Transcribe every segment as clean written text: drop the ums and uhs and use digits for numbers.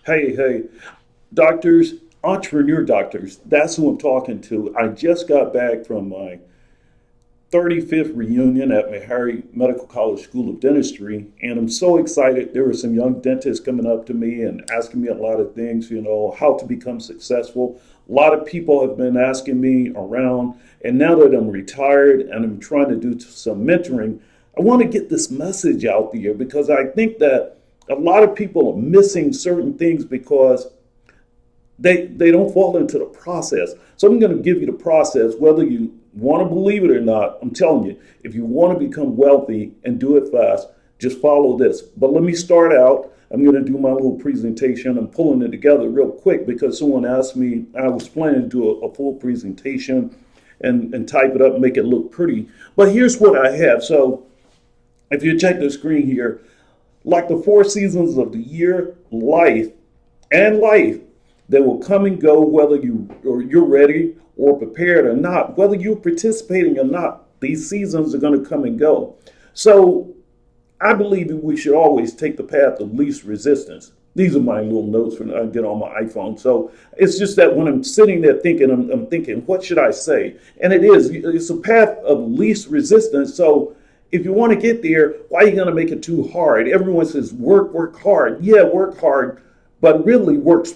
Hey, doctors, entrepreneur doctors, that's who I'm talking to. I just got back from my 35th reunion at Meharry Medical College School of Dentistry, and I'm so excited. There were some young dentists coming up to me and asking me a lot of things, how to become successful. A lot of people have been asking me around, and now that I'm retired and I'm trying to do some mentoring, I want to get this message out there because I think that a lot of people are missing certain things because they don't fall into the process. So I'm going to give you the process, whether you want to believe it or not. I'm telling you, if you want to become wealthy and do it fast, just follow this. But let me start out. I'm going to do my little presentation. I'm pulling it together real quick because someone asked me. I was planning to do a full presentation and type it up and make it look pretty. But here's what I have. So if you check the screen here, like the four seasons of the year, life, they will come and go whether you're ready or prepared or not, whether you're participating or not. These seasons are going to come and go. So I believe that we should always take the path of least resistance. These are my little notes when I get on my iPhone. So it's just that when I'm sitting there thinking, I'm thinking, what should I say? And it's a path of least resistance. So if you want to get there, why are you going to make it too hard? Everyone says work hard. Yeah, work hard, but really work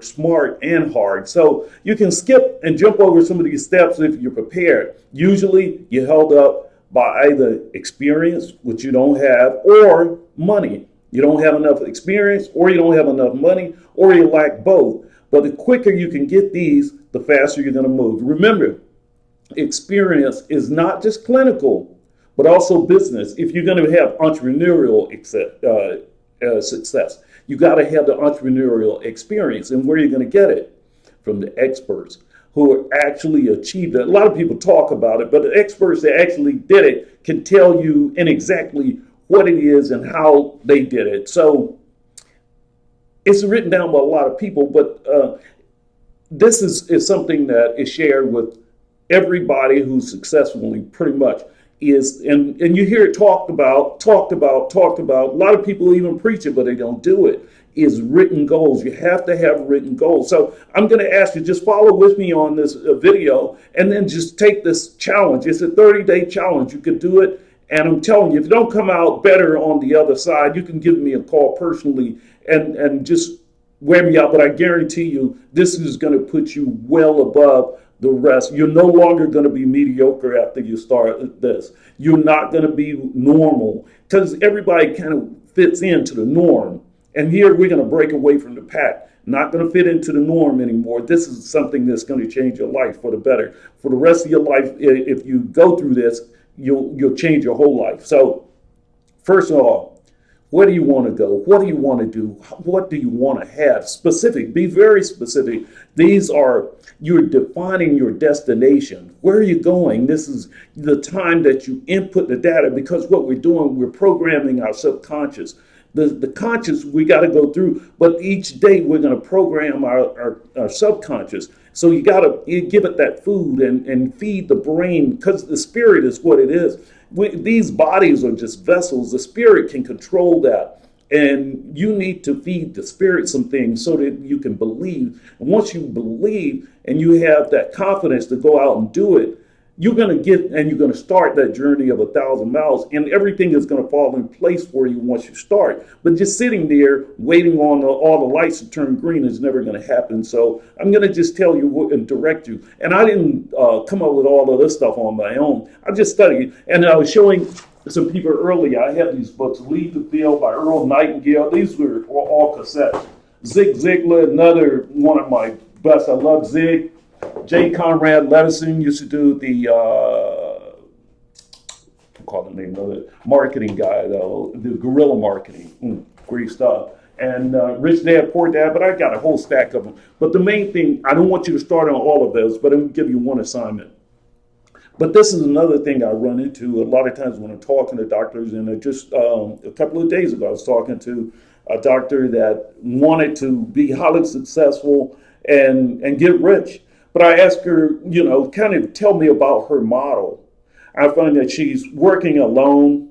smart and hard. So you can skip and jump over some of these steps if you're prepared. Usually you're held up by either experience, which you don't have, or money. You don't have enough experience, or you don't have enough money, or you lack both. But the quicker you can get these, the faster you're going to move. Remember, experience is not just clinical, but also business. If you're going to have entrepreneurial success, you got to have the entrepreneurial experience. And where are you going to get it? From the experts who actually achieved it. A lot of people talk about it, but the experts that actually did it can tell you in exactly what it is and how they did it. So it's written down by a lot of people, but this is something that is shared with everybody who's successfully pretty much is, and you hear it talked about. A lot of people even preach it, but they don't do it. Is written goals. You have to have written goals. So I'm going to ask you, just follow with me on this video and then just take this challenge. It's a 30-day challenge. You can do it. And I'm telling you, if you don't come out better on the other side, you can give me a call personally and just wear me out. But I guarantee you, this is going to put you well above the rest. You're no longer going to be mediocre after you start this. You're not going to be normal because everybody kind of fits into the norm. And here we're going to break away from the pack. Not going to fit into the norm anymore. This is something that's going to change your life for the better. For the rest of your life, if you go through this, you'll change your whole life. So first of all, where do you want to go? What do you want to do? What do you want to have? Specific. Be very specific. You're defining your destination. Where are you going? This is the time that you input the data because what we're doing, we're programming our subconscious. The conscious we got to go through, but each day we're going to program our subconscious. So you got to give it that food and feed the brain because the spirit is what it is. These bodies are just vessels. The spirit can control that. And you need to feed the spirit some things so that you can believe. And once you believe and you have that confidence to go out and do it, you're going to start that journey of 1,000 miles, and everything is going to fall in place for you once you start. But just sitting there waiting on all the lights to turn green is never going to happen. So I'm going to just tell you and direct you. And I didn't come up with all of this stuff on my own. I just studied, and I was showing some people earlier. I have these books, Lead the Field by Earl Nightingale. These were all cassettes. Zig Ziglar, another one of my best. I love Zig. J. Conrad Levison used to do the, I call the name of it, marketing guy, though, the guerrilla marketing. Great stuff. And Rich Dad, Poor Dad, but I got a whole stack of them. But the main thing, I don't want you to start on all of those, but I'm going to give you one assignment. But this is another thing I run into a lot of times when I'm talking to doctors. And just a couple of days ago, I was talking to a doctor that wanted to be highly successful and get rich. But I asked her, kind of tell me about her model. I find that she's working alone.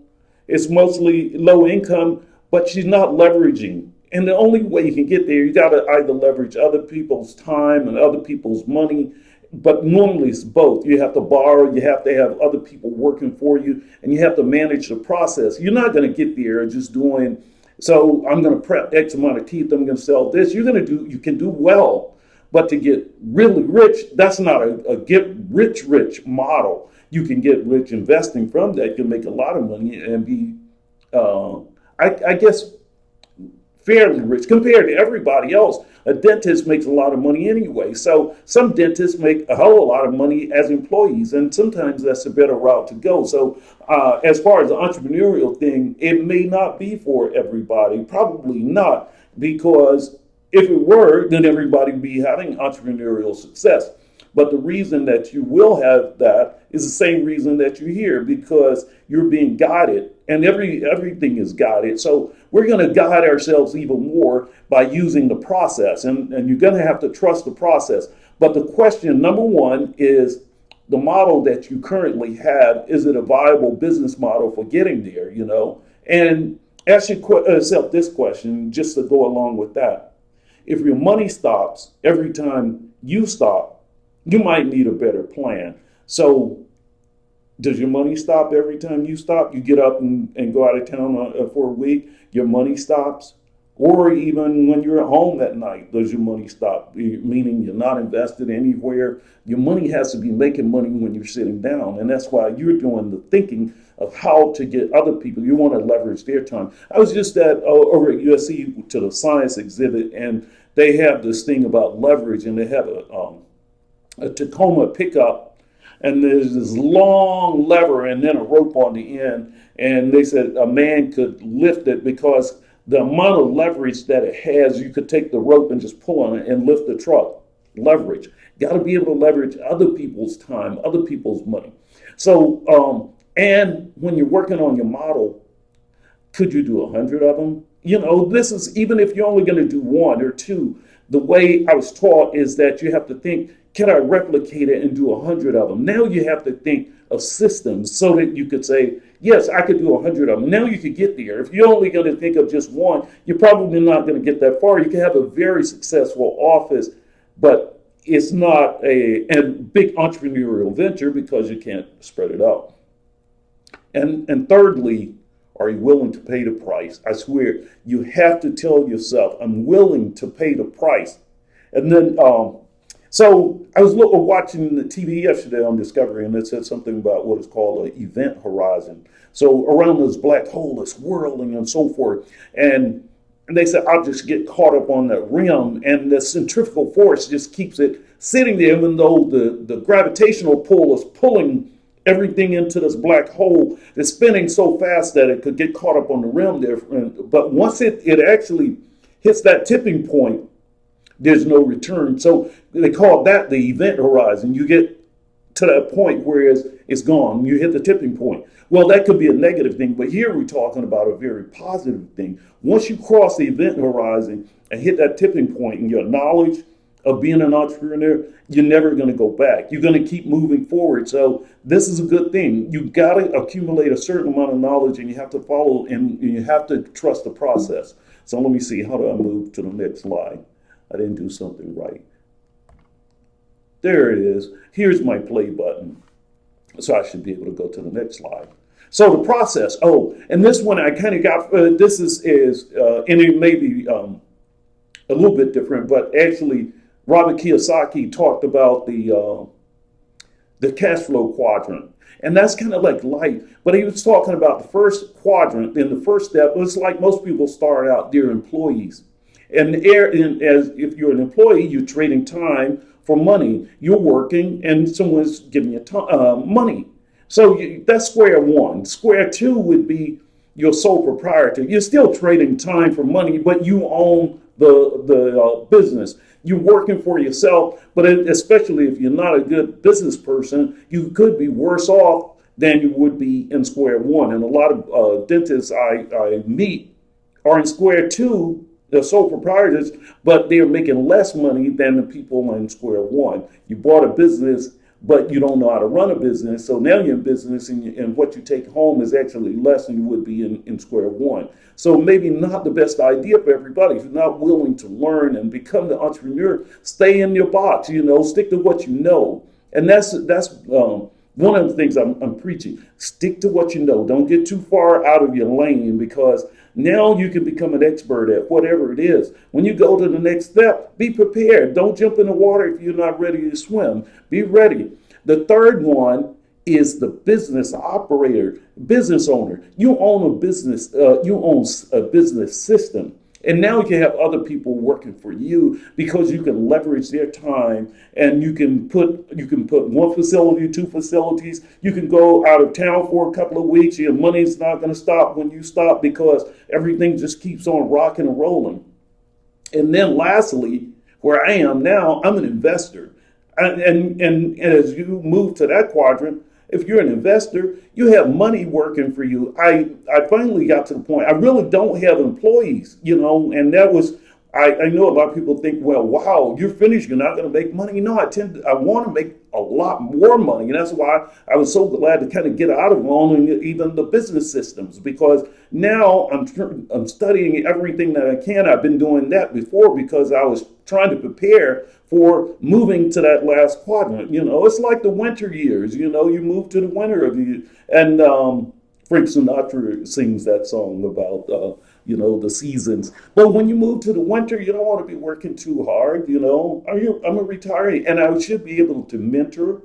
It's mostly low income, but she's not leveraging. And the only way you can get there, you got to either leverage other people's time and other people's money. But normally it's both. You have to borrow, you have to have other people working for you, and you have to manage the process. You're not going to get there just doing, so I'm going to prep X amount of teeth, I'm going to sell this. You can do well, but to get really rich, that's not a get rich model. You can get rich investing from that. You can make a lot of money and be, uh, I guess, fairly rich compared to everybody else. A dentist makes a lot of money anyway. So some dentists make a hell of a lot of money as employees, and sometimes that's a better route to go. So as far as the entrepreneurial thing, it may not be for everybody, probably not, because if it were, then everybody would be having entrepreneurial success. But the reason that you will have that is the same reason that you're here, because you're being guided, and everything is guided. So we're going to guide ourselves even more by using the process, and you're going to have to trust the process. But the question number one is the model that you currently have, is it a viable business model for getting there, And ask yourself this question just to go along with that. If your money stops every time you stop, you might need a better plan. So does your money stop every time you stop? You get up and go out of town for a week, your money stops? Or even when you're at home at night, does your money stop? Meaning you're not invested anywhere. Your money has to be making money when you're sitting down. And that's why you're doing the thinking of how to get other people. You want to leverage their time. I was just over at USC to the science exhibit, and they have this thing about leverage, and they have a Tacoma pickup, and there's this long lever and then a rope on the end. And they said a man could lift it because the amount of leverage that it has, you could take the rope and just pull on it and lift the truck. Leverage. Got to be able to leverage other people's time, other people's money. So, and when you're working on your model, could you do 100 of them? This is, even if you're only going to do one or two, the way I was taught is that you have to think, can I replicate it and do 100 of them? Now you have to think of systems so that you could say, yes, I could do 100 of them. Now you could get there. If you're only going to think of just one, you're probably not going to get that far. You can have a very successful office, but it's not a big entrepreneurial venture because you can't spread it out. And thirdly, are you willing to pay the price? I swear, you have to tell yourself, I'm willing to pay the price. And then, so I was watching the TV yesterday on Discovery, and it said something about what is called an event horizon. So around this black hole, it's whirling and so forth. And they said, I'll just get caught up on that rim, and the centrifugal force just keeps it sitting there, even though the gravitational pull is pulling everything into this black hole. It's spinning so fast that it could get caught up on the rim there. But once it actually hits that tipping point, there's no return. So they call that the event horizon. You get to that point where it's gone. You hit the tipping point. Well, that could be a negative thing, but here we're talking about a very positive thing. Once you cross the event horizon and hit that tipping point in your knowledge of being an entrepreneur, you're never going to go back. You're going to keep moving forward. So this is a good thing. You got to accumulate a certain amount of knowledge, and you have to follow, and you have to trust the process. So let me see, how do I move to the next slide? I didn't do something right. There it is. Here's my play button. So I should be able to go to the next slide. So the process. Oh, and this one I kind of got. This is and it may be a little bit different, but actually, Robert Kiyosaki talked about the cash flow quadrant, and that's kind of like life. But he was talking about the first quadrant. And the first step, it's like most people start out, they're employees. And as if you're an employee, you're trading time for money. You're working, and someone's giving you money. So that's square one. Square two would be your sole proprietor. You're still trading time for money, but you own the business. You're working for yourself, but especially if you're not a good business person, you could be worse off than you would be in square one. And a lot of dentists I meet are in square two. They're sole proprietors, but they're making less money than the people in square one. You bought a business, but you don't know how to run a business. So now you're in business, and what you take home is actually less than you would be in square one. So maybe not the best idea for everybody. If you're not willing to learn and become the entrepreneur, stay in your box. Stick to what you know, and that's one of the things I'm preaching. Stick to what you know. Don't get too far out of your lane, because now you can become an expert at whatever it is. When you go to the next step, be prepared. Don't jump in the water if you're not ready to swim. Be ready. The third one is the business operator, business owner. You own a business. You own a business system. And now you can have other people working for you, because you can leverage their time, and you can put one facility, two facilities. You can go out of town for a couple of weeks. Your money's not going to stop when you stop, because everything just keeps on rocking and rolling. And then lastly, where I am now, I'm an investor. And as you move to that quadrant, if you're an investor, you have money working for you. I finally got to the point, I really don't have employees, and that was, I know a lot of people think, well, wow, you're finished, you're not going to make money. No, I want to make a lot more money. And that's why I was so glad to kind of get out of owning even the business systems, because now I'm studying everything that I can. I've been doing that before, because I was trying to prepare for moving to that last quadrant. It's like the winter years. You move to the winter of the, and Frank Sinatra sings that song about the seasons. But when you move to the winter, you don't want to be working too hard. I'm a retiree, and I should be able to mentor.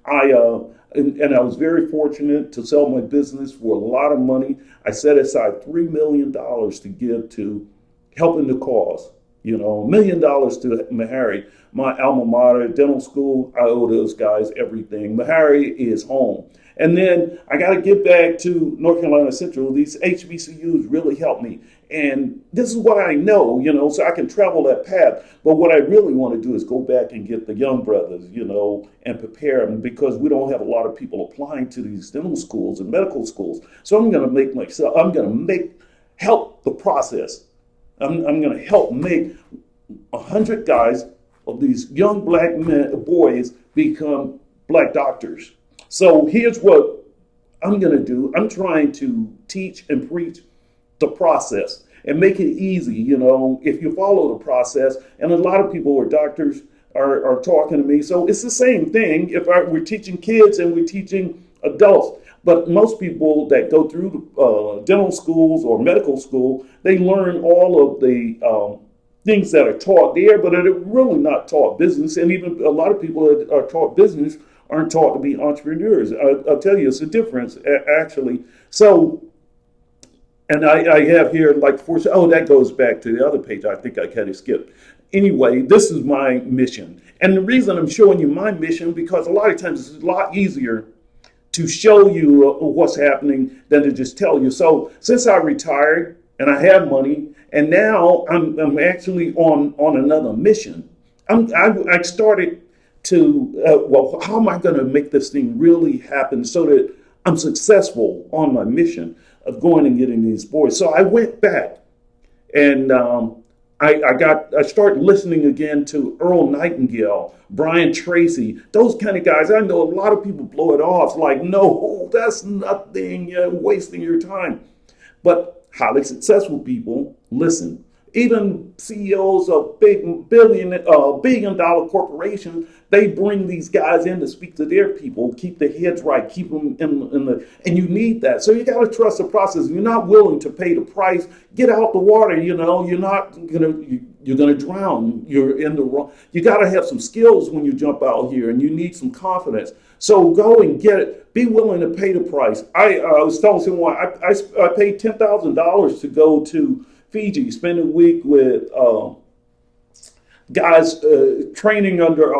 And I was very fortunate to sell my business for a lot of money. I set aside $3 million to give to helping the cause. $1 million to Meharry, my alma mater, dental school. I owe those guys everything. Meharry is home. And then I got to get back to North Carolina Central. These HBCUs really helped me. And this is what I know, so I can travel that path. But what I really want to do is go back and get the young brothers, and prepare them, because we don't have a lot of people applying to these dental schools and medical schools. So I'm going to help the process. I'm going to help make 100 guys of these young black boys become black doctors. So here's what I'm going to do. I'm trying to teach and preach the process and make it easy. If you follow the process, and a lot of people who are doctors are talking to me. So it's the same thing if we're teaching kids and we're teaching adults. But most people that go through dental schools or medical school, they learn all of the things that are taught there, but they're really not taught business. And even a lot of people that are taught business aren't taught to be entrepreneurs. I'll tell you, it's a difference, actually. So, and I have here like that goes back to the other page. I think I kind of skipped. Anyway, this is my mission. And the reason I'm showing you my mission, because a lot of times it's a lot easier to show you what's happening than to just tell you. So since I retired and I have money, and now I'm actually on another mission. I started to, how am I going to make this thing really happen so that I'm successful on my mission of going and getting these boys? So I went back, and I started listening again to Earl Nightingale, Brian Tracy, those kind of guys. I know a lot of people blow it off like, no, that's nothing, you're wasting your time. But highly successful people listen. Even CEOs of billion dollar corporations, they bring these guys in to speak to their people, keep their heads right, keep them in the, and you need that. So you got to trust the process. If you're not willing to pay the price, get out the water. You're gonna drown. You're in the wrong. You got to have some skills when you jump out here, and you need some confidence. So go and get it. Be willing to pay the price. I was telling someone I paid $10,000 to go to Fiji, spend a week with guys training under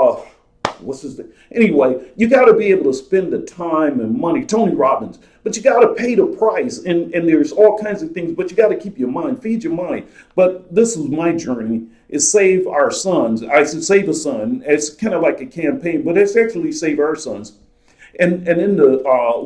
what's his name? Anyway, you got to be able to spend the time and money. Tony Robbins, but you got to pay the price, and there's all kinds of things. But you got to keep your mind, feed your mind. But this is my journey: is save our sons. I said save a son. It's kind of like a campaign, but it's actually save our sons. And in the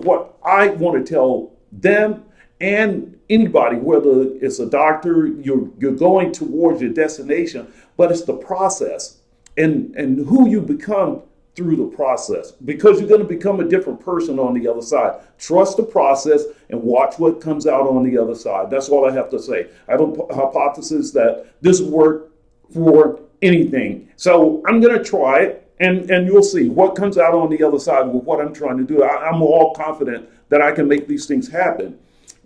what I want to tell them and anybody, whether it's a doctor, you're going towards your destination, but it's the process and who you become through the process, because you're going to become a different person on the other side. Trust the process and watch what comes out on the other side. That's all I have to say. I have a hypothesis that this will work for anything. So I'm going to try it, and you'll see what comes out on the other side with what I'm trying to do. I'm all confident that I can make these things happen.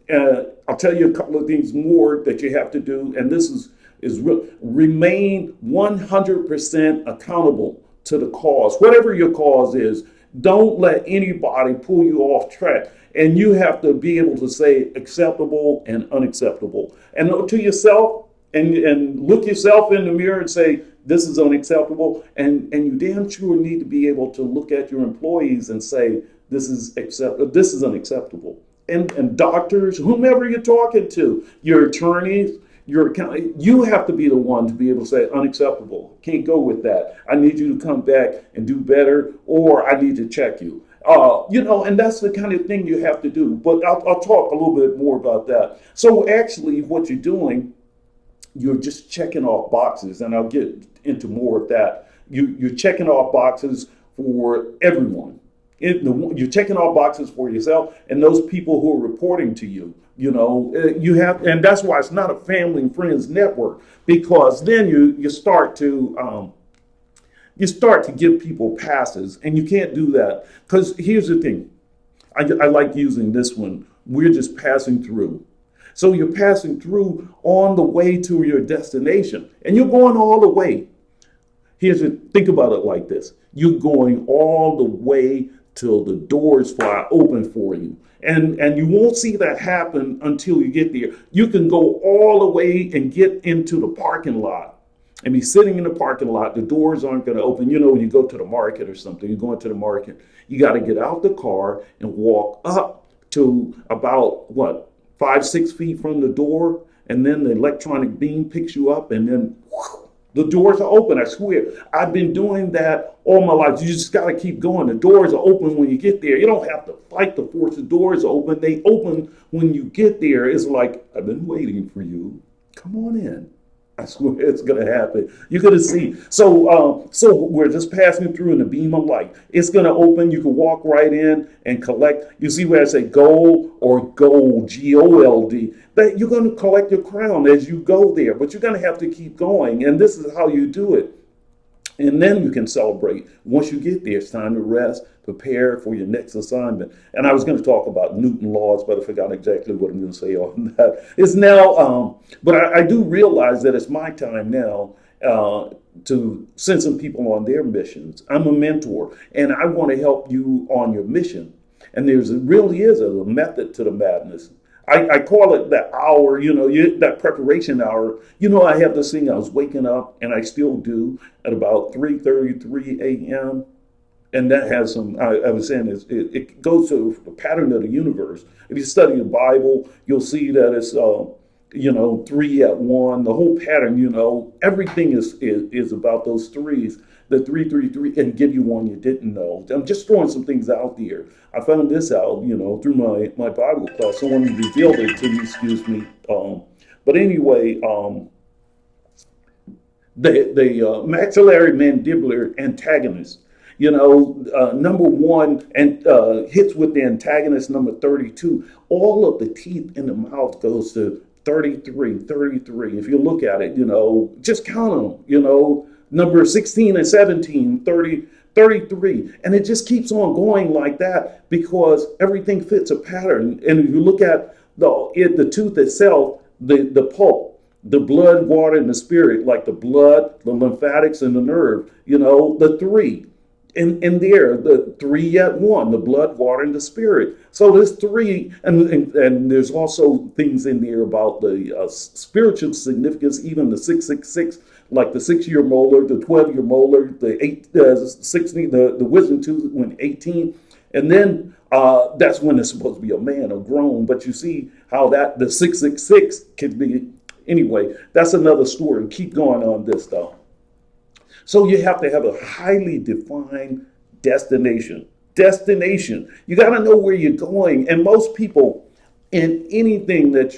I'll tell you a couple of things more that you have to do, and this is real. Remain 100% accountable to the cause, whatever your cause is. Don't let anybody pull you off track, and you have to be able to say acceptable and unacceptable, and to yourself, and look yourself in the mirror and say this is unacceptable, and you damn sure need to be able to look at your employees and say this is unacceptable. And doctors, whomever you're talking to, your attorneys, your accountant, you have to be the one to be able to say unacceptable. Can't go with that. I need you to come back and do better, or I need to check you. And that's the kind of thing you have to do. But I'll talk a little bit more about that. So actually, what you're doing, you're just checking off boxes, and I'll get into more of that. You're checking off boxes for everyone. You're checking off boxes for yourself and those people who are reporting to you. You have, and that's why it's not a family and friends network, because then you start to give people passes, and you can't do that, because here's the thing. I like using this one. We're just passing through. So you're passing through on the way to your destination, and you're going all the way. Think about it like this. You're going all the way till the doors fly open for you. And you won't see that happen until you get there. You can go all the way and get into the parking lot and be sitting in the parking lot. The doors aren't going to open. When you go to the market or something, you're going to the market, you got to get out the car and walk up to about, 5-6 feet from the door. And then the electronic beam picks you up, and then the doors are open. I swear. I've been doing that all my life. You just got to keep going. The doors are open when you get there. You don't have to fight to force the doors open. They open when you get there. It's like, I've been waiting for you. Come on in. I swear it's going to happen. You're going to see. So we're just passing through in the beam of light. It's going to open. You can walk right in and collect. You see where I say gold or gold, Gold, that you're going to collect your crown as you go there, but you're going to have to keep going. And this is how you do it. And then you can celebrate. Once you get there, it's time to rest, prepare for your next assignment. And I was going to talk about Newton laws, but I forgot exactly what I'm going to say on that. It's now, but I do realize that it's my time now to send some people on their missions. I'm a mentor, and I want to help you on your mission. And really is a method to the madness. I call it that hour, that preparation hour. I have this thing, I was waking up, and I still do, at about 3:33 a.m. And that has some, I was saying, it goes to the pattern of the universe. If you study the Bible, you'll see that it's, 3 at 1, the whole pattern, everything is about those threes. The 333, and give you one you didn't know. I'm just throwing some things out there. I found this out, through my Bible class. Someone revealed it to me, excuse me. But anyway, the maxillary mandibular antagonist, number one, and hits with the antagonist number 32. All of the teeth in the mouth goes to 33. If you look at it, just count them, number 16 and 17, 30, 33. And it just keeps on going like that, because everything fits a pattern. And if you look at the tooth itself, the pulp, the blood, water, and the spirit, like the blood, the lymphatics, and the nerve, the three. In there, the 3 at 1, the blood, water, and the spirit. So there's 3, and there's also things in there about the spiritual significance, even the 666, like the 6-year molar, the 12-year molar, the 16, the wisdom tooth when 18, and then that's when it's supposed to be a man or grown. But you see how that the 666 can be. Anyway, that's another story. Keep going on this though. So you have to have a highly defined destination. You got to know where you're going. And most people, in anything that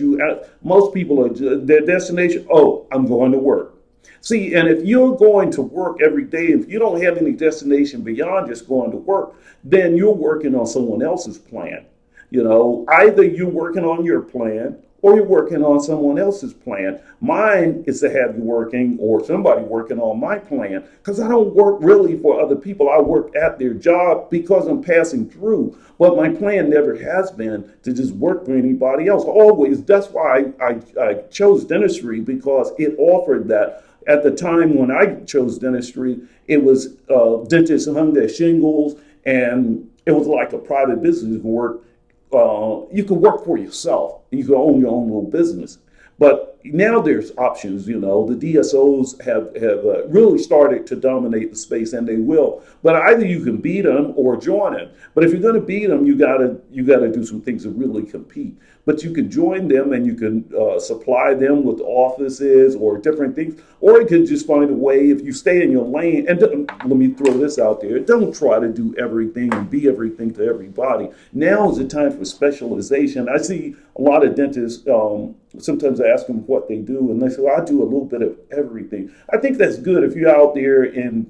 most people are, their destination, I'm going to work. See, and if you're going to work every day, if you don't have any destination beyond just going to work, then you're working on someone else's plan. Either you're working on your plan or you're working on someone else's plan. Mine is to have you working or somebody working on my plan because I don't work really for other people. I work at their job because I'm passing through. But my plan never has been to just work for anybody else. Always. That's why I chose dentistry because it offered that. At the time when I chose dentistry, it was dentists hung their shingles, and it was like a private business work. You can work for yourself. You can own your own little business. But now there's options. The DSOs have really started to dominate the space, and they will. But either you can beat them or join them. But if you're going to beat them, you gotta do some things to really compete. But you can join them, and you can supply them with offices or different things, or you can just find a way if you stay in your lane. And let me throw this out there: don't try to do everything and be everything to everybody. Now is the time for specialization. I see a lot of dentists. Sometimes I ask them what they do, and they say, well, I do a little bit of everything. I think that's good if you're out there in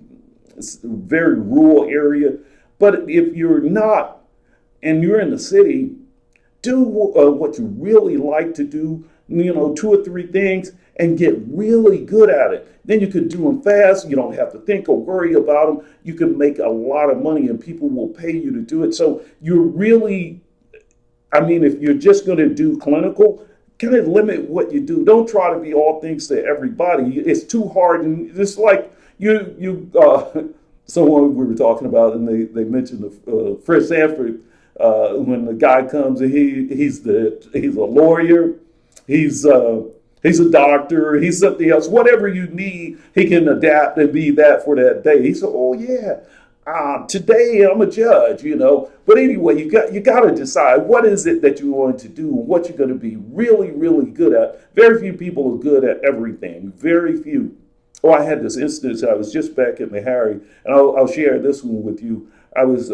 a very rural area. But if you're not, and you're in the city, do what you really like to do, two or three things, and get really good at it. Then you can do them fast. You don't have to think or worry about them. You can make a lot of money, and people will pay you to do it. So you're really, if you're just going to do clinical, kind of limit what you do. Don't try to be all things to everybody. It's too hard, and it's like someone we were talking about, and they mentioned Fred Sanford. When the guy comes and he's a lawyer, he's a doctor, he's something else. Whatever you need, he can adapt and be that for that day. He said, "Oh yeah, today I'm a judge," But anyway, you got to decide what is it that you want to do and what you're going to be really, really good at. Very few people are good at everything. Very few. Oh, I had this instance. I was just back at Meharry, and I'll share this one with you. I was.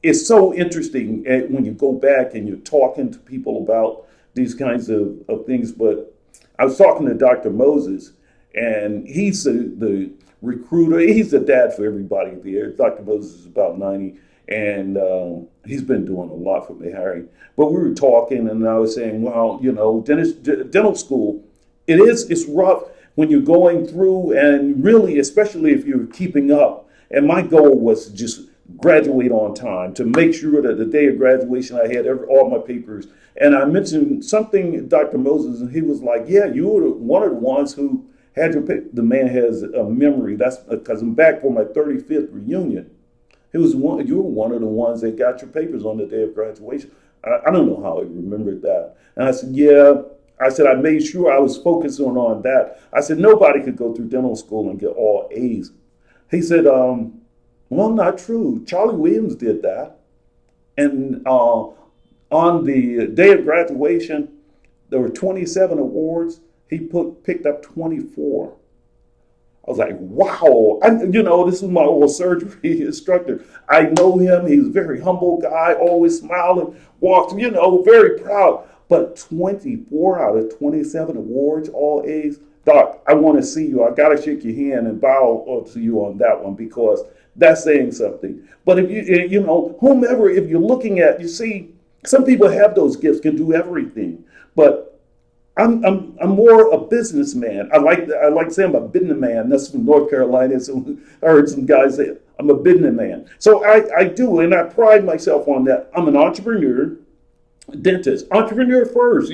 It's so interesting when you go back and you're talking to people about these kinds of things. But I was talking to Dr. Moses, and he's the recruiter. He's the dad for everybody there. Dr. Moses is about 90, and he's been doing a lot for me, Harry. But we were talking, and I was saying, well, dental school, it's rough when you're going through, and really, especially if you're keeping up. And my goal was to just graduate on time, to make sure that the day of graduation I had all my papers. And I mentioned something to Dr. Moses, and he was like, yeah, you were one of the ones who had your paper. The man has a memory. That's because I'm back for my 35th reunion. You were one of the ones that got your papers on the day of graduation. I don't know how he remembered that. And I said, yeah. I said, I made sure I was focusing on that. I said, nobody could go through dental school and get all A's. He said, well, not true. Charlie Williams did that. And on the day of graduation, there were 27 awards. He picked up 24. I was like, wow. This is my old surgery instructor. I know him. He's a very humble guy, always smiling, walks, very proud. But 24 out of 27 awards, all A's. Doc, I want to see you. I got to shake your hand and bow to you on that one because that's saying something. But if whomever, if you're looking at, you see, some people have those gifts, can do everything. But I'm more a businessman. I like to say I'm a businessman. That's from North Carolina. So I heard some guys say I'm a businessman. So I do, and I pride myself on that. I'm an entrepreneur. Dentist, entrepreneur first,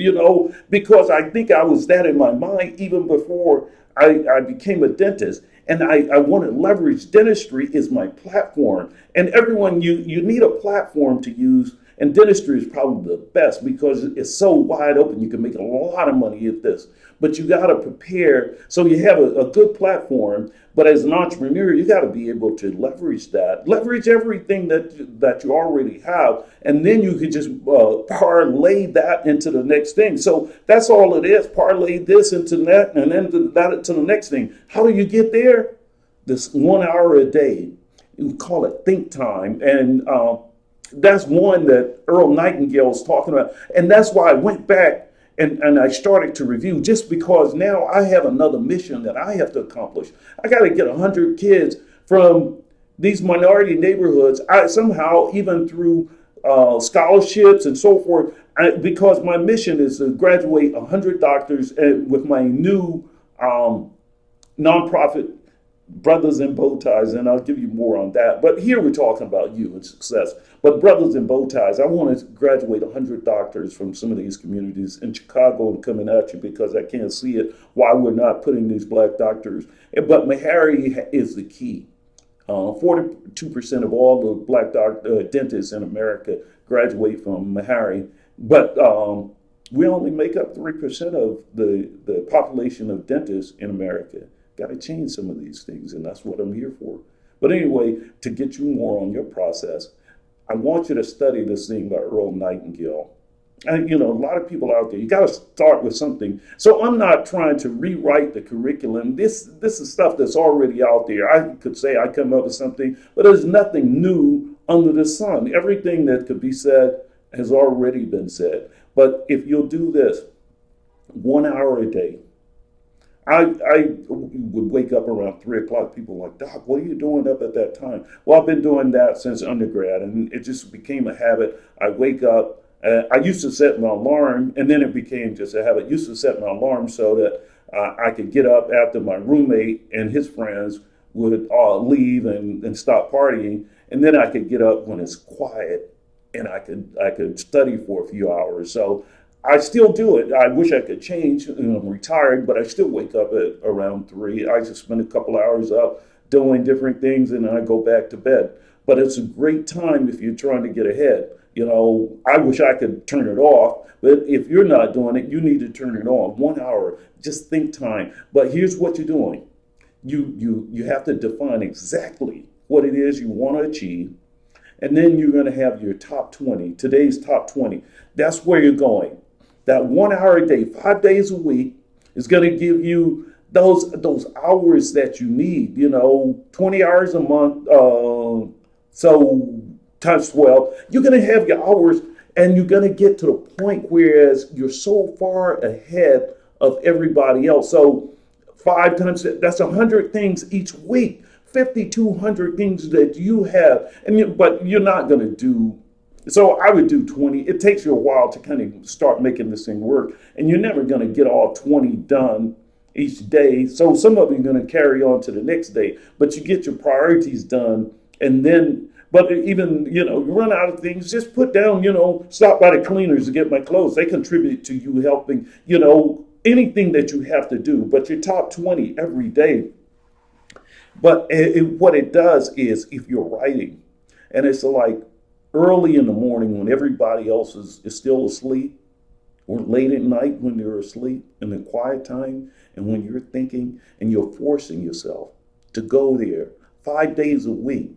because I think I was that in my mind even before I became a dentist. And I want to leverage dentistry as my platform. And everyone, you need a platform to use. And dentistry is probably the best because it's so wide open. You can make a lot of money at this. But you got to prepare so you have a good platform. But as an entrepreneur, you got to be able to leverage that. Leverage everything that you already have. And then you can just parlay that into the next thing. So that's all it is. Parlay this into that and then that to the next thing. How do you get there? This 1 hour a day. You call it think time. And that's one that Earl Nightingale is talking about. And that's why I went back And I started to review just because now I have another mission that I have to accomplish. I got to get 100 kids from these minority neighborhoods. I somehow, even through scholarships and so forth, because my mission is to graduate 100 doctors with my new nonprofit Brothers in Bow Ties, and I'll give you more on that. But here we're talking about you and success. But Brothers in Bow Ties, I want to graduate 100 doctors from some of these communities in Chicago and coming at you because I can't see it, why we're not putting these black doctors. But Meharry is the key. 42% of all the black dentists in America graduate from Meharry, but we only make up 3% of the population of dentists in America. Got to change some of these things, and that's what I'm here for. But anyway, to get you more on your process, I want you to study this thing by Earl Nightingale. And a lot of people out there, you got to start with something. So I'm not trying to rewrite the curriculum. This is stuff that's already out there. I could say I come up with something, but there's nothing new under the sun. Everything that could be said has already been said. But if you'll do this 1 hour a day, I would wake up around 3 o'clock. People were like, Doc, what are you doing up at that time? Well, I've been doing that since undergrad, and it just became a habit. I wake up. I used to set my alarm, and then it became just a habit. I used to set my alarm so that I could get up after my roommate and his friends would leave and stop partying, and then I could get up when it's quiet, and I could study for a few hours. So I still do it. I wish I could change. I'm retired, but I still wake up at around 3. I just spend a couple hours up doing different things, and then I go back to bed. But it's a great time if you're trying to get ahead. I wish I could turn it off, but if you're not doing it, you need to turn it on. 1 hour, just think time. But here's what you're doing. You have to define exactly what it is you want to achieve. And then you're going to have your top 20, today's top 20. That's where you're going. That 1 hour a day, 5 days a week is going to give you those hours that you need, 20 hours a month. So times 12, you're going to have your hours, and you're going to get to the point whereas you're so far ahead of everybody else. So 5 times, that's 100 things each week, 5,200 things that you have, but you're not going to do. So I would do 20. It takes you a while to kind of start making this thing work, and you're never going to get all 20 done each day. So some of them are going to carry on to the next day, but you get your priorities done, and then. But even, you run out of things, just put down, stop by the cleaners to get my clothes. They contribute to you helping, anything that you have to do. But your top 20 every day. But what it does is if you're writing, and it's like early in the morning when everybody else is still asleep, or late at night when they're asleep, in the quiet time, and when you're thinking and you're forcing yourself to go there 5 days a week.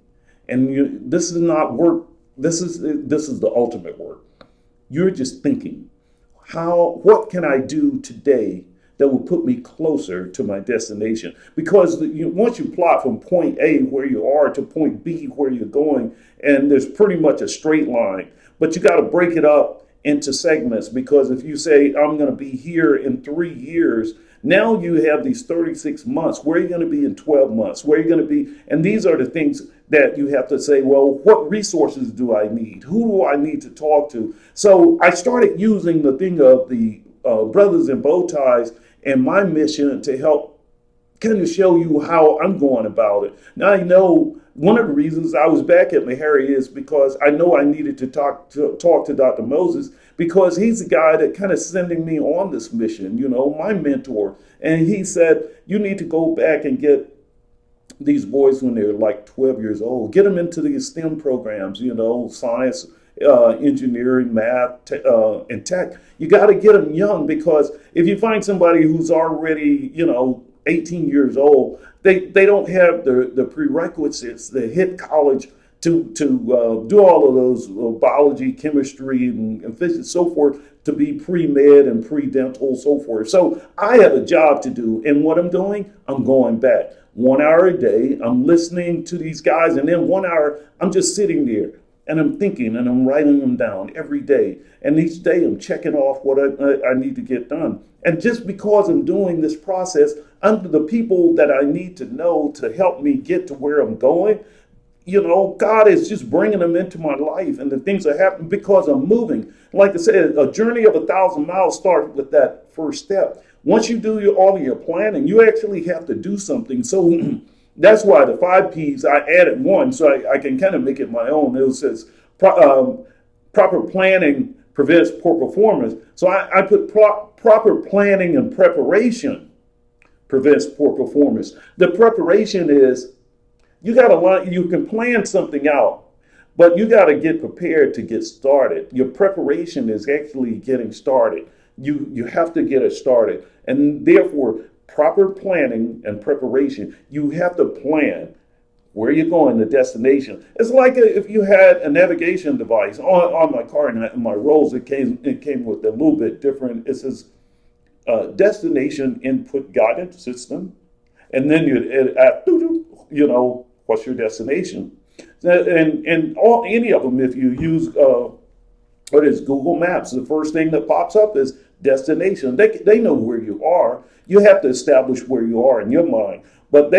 And this is not work. This is the ultimate work. You're just thinking, what can I do today that will put me closer to my destination? Because once you plot from point A where you are to point B where you're going, and there's pretty much a straight line, but you got to break it up into segments, because if you say I'm going to be here in 3 years, now you have these 36 months. Where are you going to be in 12 months? Where are you going to be? And these are the things that you have to say, well, what resources do I need? Who do I need to talk to? So I started using the thing of the Brothers in Bow Ties and my mission to help kind of show you how I'm going about it. Now, I know one of the reasons I was back at Meharry is because I know I needed to talk to Dr. Moses, because he's the guy that kind of sending me on this mission, my mentor. And he said, you need to go back and get these boys when they're like 12 years old, get them into these STEM programs, science, engineering, math, and tech. You got to get them young, because if you find somebody who's already, 18 years old, they don't have the prerequisites to hit college to do all of those biology, chemistry, and physics, so forth, to be pre-med and pre-dental, so forth. So I have a job to do, and what I'm doing, I'm going back 1 hour a day. I'm listening to these guys, and then 1 hour, I'm just sitting there. and I'm thinking and I'm writing them down every day. And each day I'm checking off what I need to get done. And just because I'm doing this process under the people that I need to know to help me get to where I'm going, God is just bringing them into my life, and the things are happening because I'm moving. Like I said, a journey of 1,000 miles starts with that first step. Once you do all of your planning, you actually have to do something. So that's why the 5 P's, I added one so I can kind of make it my own. It says proper planning prevents poor performance. So I put proper planning and preparation prevents poor performance. The preparation is, you got to learn. You can plan something out, but you got to get prepared to get started. Your preparation is actually getting started. You have to get it started, and therefore proper planning and preparation. You have to plan where you're going, the destination. It's like if you had a navigation device on my car and my Rolls. It came with a little bit different. It says destination input guidance system, and then what's your destination, and any of them, if you use what is Google Maps, the first thing that pops up is destination. They know where you are. You have to establish where you are in your mind, but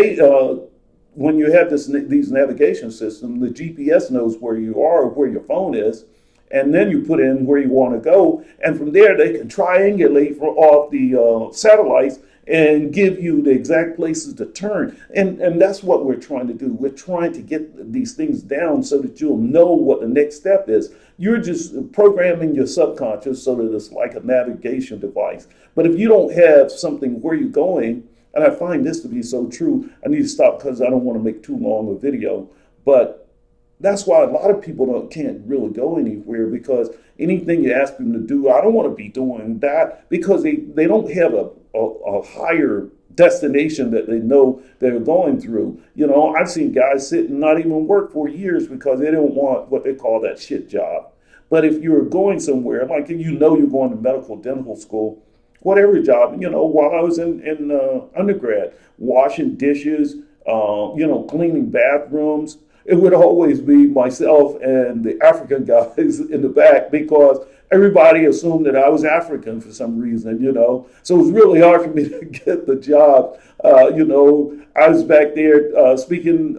when you have these navigation systems, the GPS knows where you are, where your phone is, and then you put in where you want to go, and from there they can triangulate off the satellites and give you the exact places to turn. And that's what we're trying to do. We're trying to get these things down so that you'll know what the next step is. You're just programming your subconscious so that it's like a navigation device. But if you don't have something where you're going, and I find this to be so true, I need to stop because I don't want to make too long a video, but that's why a lot of people can't really go anywhere, because anything you ask them to do, I don't want to be doing that, because they don't have a higher destination that they know they're going through. I've seen guys sit and not even work for years because they don't want what they call that shit job. But if you're going somewhere, like you're going to medical, dental school, whatever job, while I was in undergrad, washing dishes, cleaning bathrooms, it would always be myself and the African guys in the back, because everybody assumed that I was African for some reason. So it was really hard for me to get the job. I was back there speaking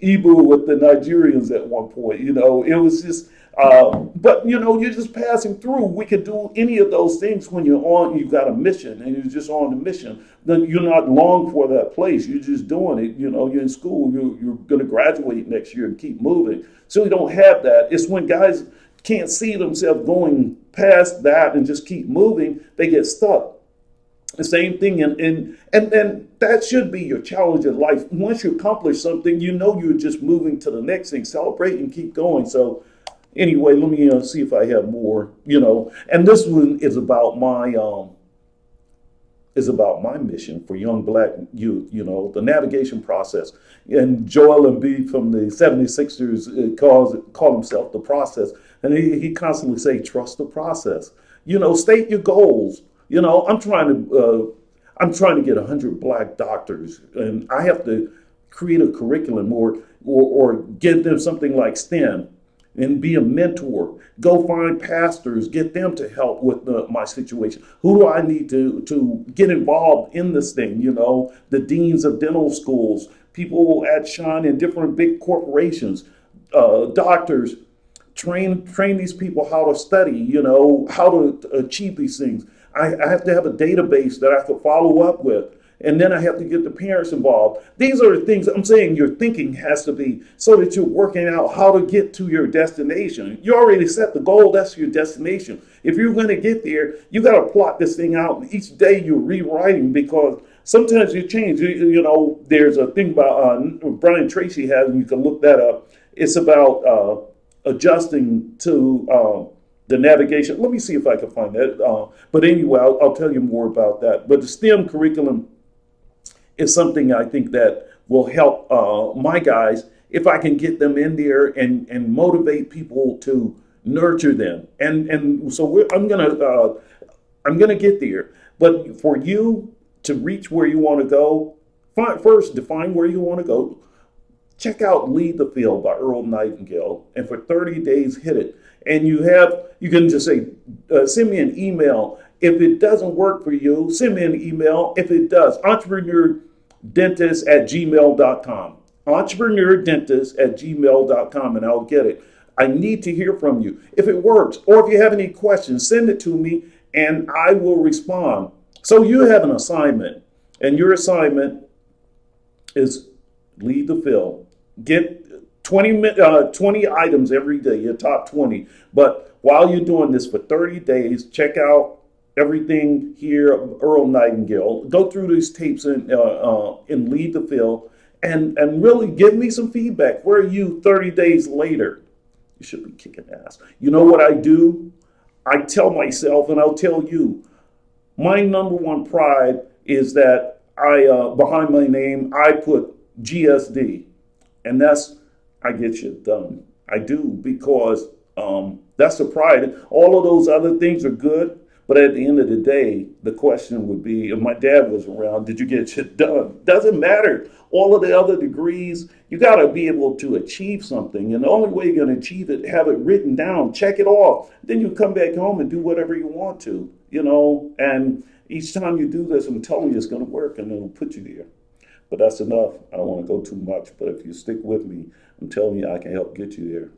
Igbo with the Nigerians at one point. It was just, but you're just passing through. We could do any of those things when you've got a mission and you're just on the mission. Then you're not long for that place. You're just doing it. You're in school. You're going to graduate next year and keep moving. So you don't have that. It's when guys can't see themselves going past that and just keep moving, they get stuck. The same thing, and that should be your challenge in life. Once you accomplish something, you're just moving to the next thing. Celebrate and keep going. So anyway, let me see if I have more. And this one is about my mission for young black youth. The navigation process. And Joel Embiid from the 76ers call himself the process, and he constantly say, trust the process. State your goals. I'm trying to get 100 black doctors, and I have to create a curriculum or give them something like STEM and be a mentor. Go find pastors, get them to help with my situation. Who do I need to get involved in this thing? The deans of dental schools, people at Shine in different big corporations, doctors. Train these people how to study, how to achieve these things. I have to have a database that I can follow up with. And then I have to get the parents involved. These are the things I'm saying your thinking has to be, so that you're working out how to get to your destination. You already set the goal, that's your destination. If you're going to get there, you got to plot this thing out. And each day you're rewriting, because sometimes you change. There's a thing about Brian Tracy has, and you can look that up. It's about adjusting to the navigation. Let me see if I can find that. But anyway, I'll tell you more about that. But the STEM curriculum is something I think that will help my guys, if I can get them in there and motivate people to nurture them. And so I'm gonna get there. But for you to reach where you want to go, first define where you want to go. check out Lead the Field by Earl Nightingale. And for 30 days, hit it. And you can just say, send me an email. If it doesn't work for you, send me an email. If it does, entrepreneurdentist@gmail.com. Entrepreneurdentist@gmail.com, and I'll get it. I need to hear from you. If it works, or if you have any questions, send it to me and I will respond. So you have an assignment, and your assignment is lead the field. Get 20 items every day, your top 20. But while you're doing this for 30 days, check out everything here, Earl Nightingale. Go through these tapes and lead the field and really give me some feedback. Where are you 30 days later? You should be kicking ass. You know what I do? I tell myself, and I'll tell you, my number one pride is that behind my name, I put GSD, and I get shit done. I do, because that's the pride. All of those other things are good, but at the end of the day, the question would be, if my dad was around, did you get shit done? Doesn't matter. All of the other degrees, you got to be able to achieve something. And the only way you're going to achieve it, have it written down, check it off. Then you come back home and do whatever you want to, And each time you do this, I'm telling you, it's going to work, and it'll put you there. But that's enough. I don't want to go too much. But if you stick with me, I'm telling you, I can help get you there.